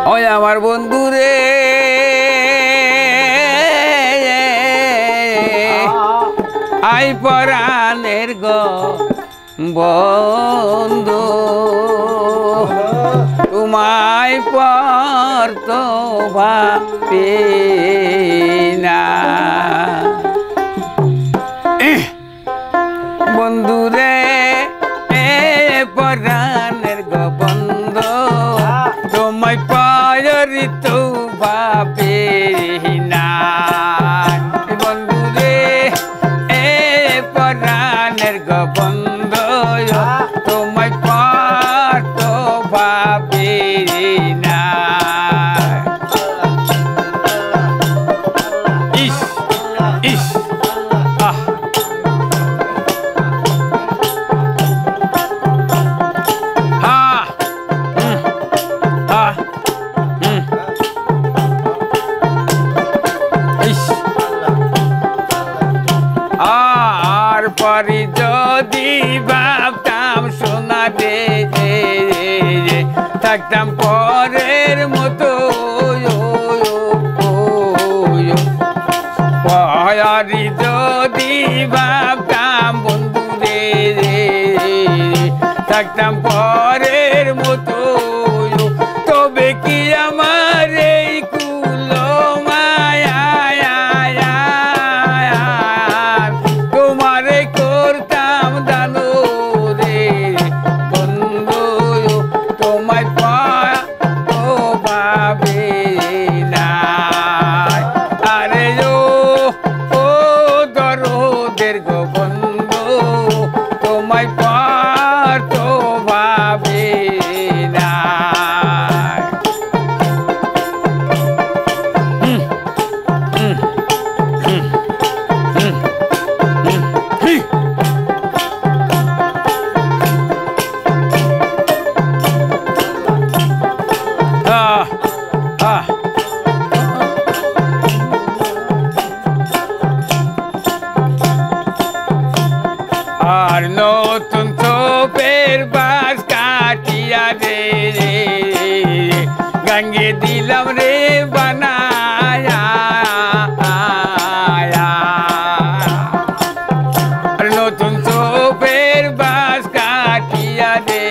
ওই আমার বন্ধু রে আই পরাণের গো বন্ধু তোমায় পর তো ভাবি না বন্ধু রে পরাণের গো বন্ধু তোমায় পর তো ভাবি না বন্ধু রে পরাণের গো বন্ধু তোমায় পর তো ভাবি না ইস ইস আহ আর পরে যদি ভাবতাম সোনা রে থাকতাম পরের মতো পরে যদি ভাবতাম বন্ধু রে থাকতাম পরের মতো তবে কি আমার এই কুল মায়া তোমারে করতাম জানো রে বন্ধু তোমায় পাওয়া তো ভাবে না আরে ও দরদের গো বন্ধু তোমায় পাওয়া তো ভাবে না আর নতুন চোপের বাস কাটিয়া রে গঙ্গে দিলাম রে বানায়া আর নতুন চোপের বাস কাটিয়া রে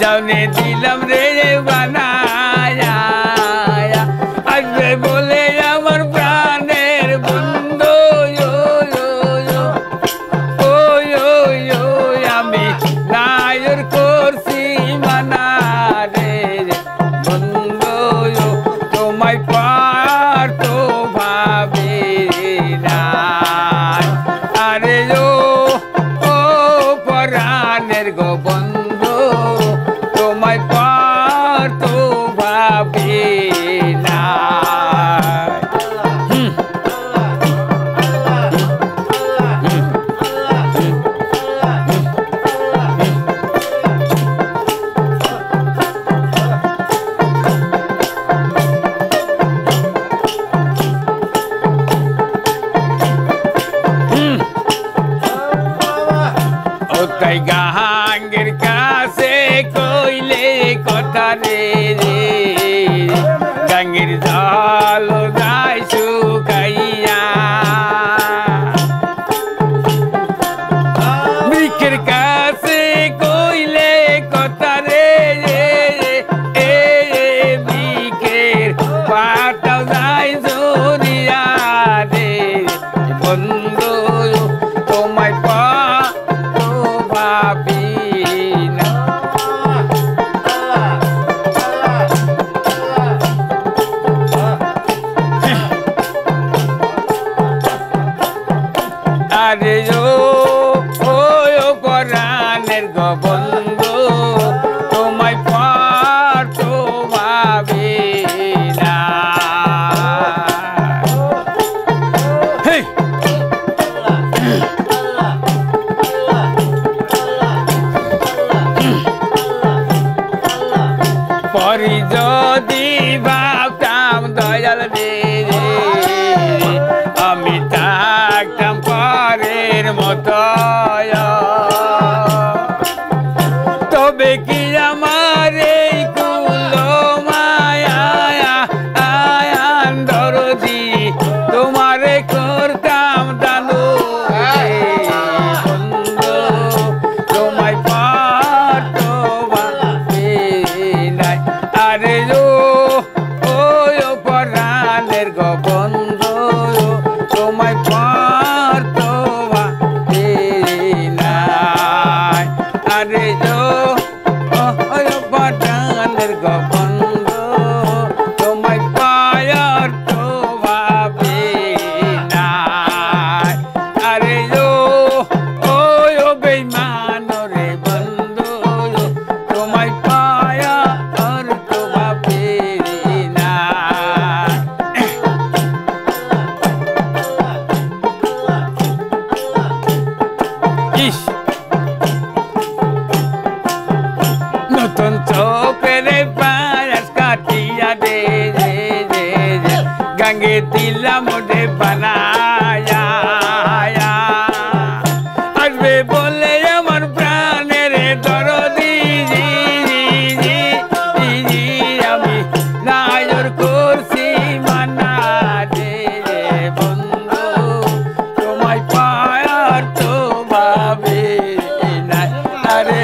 যাওনে দিলাম রে বানায়া আসবে বলে আমার প্রাণের বন্ধু আমি নায়র করছি মানা রে বন্ধু তোমায় পার তো ভাবে না আরে ও পরাণের গো বন্ধু তোমায় পার তো ভাবে না তাই গাঙ্গের কাছে কইলে কথা রে গাঙ্গের জল যায় শুকাইয়া বৃক্ষের কাছে কইলে কথা রে বৃক্ষের পাতাও যায় জরিয়া রে বন্ধু তোমায় ভাবি না আরে ও পরাণের গো বন্ধু তোমায় পার তো ভাবি না পরি যদি ভাবতাম দয়াল রে আমি থাকতাম পরের মতো তবে কি আমার এই কুলো গো বন্ধু তোমায় পার তো ভাবে নাই আরে ও পরাণের গো বন্ধু তোমায় পায়ার তো ভাবে নাই আরে ও বেঈমান রে বন্ধু তোমায় পায়ার তো ভাবে নাই ইস নতুন চোপেরে পায়াস কাটিয়া দে গঙ্গে দিলাম রে বানায়া আসবে বলে আমার প্রাণের দরদি আমি নায়র করছি মানা দে বন্ধু তোমায় পায়ার তো ভাবে নাই আরে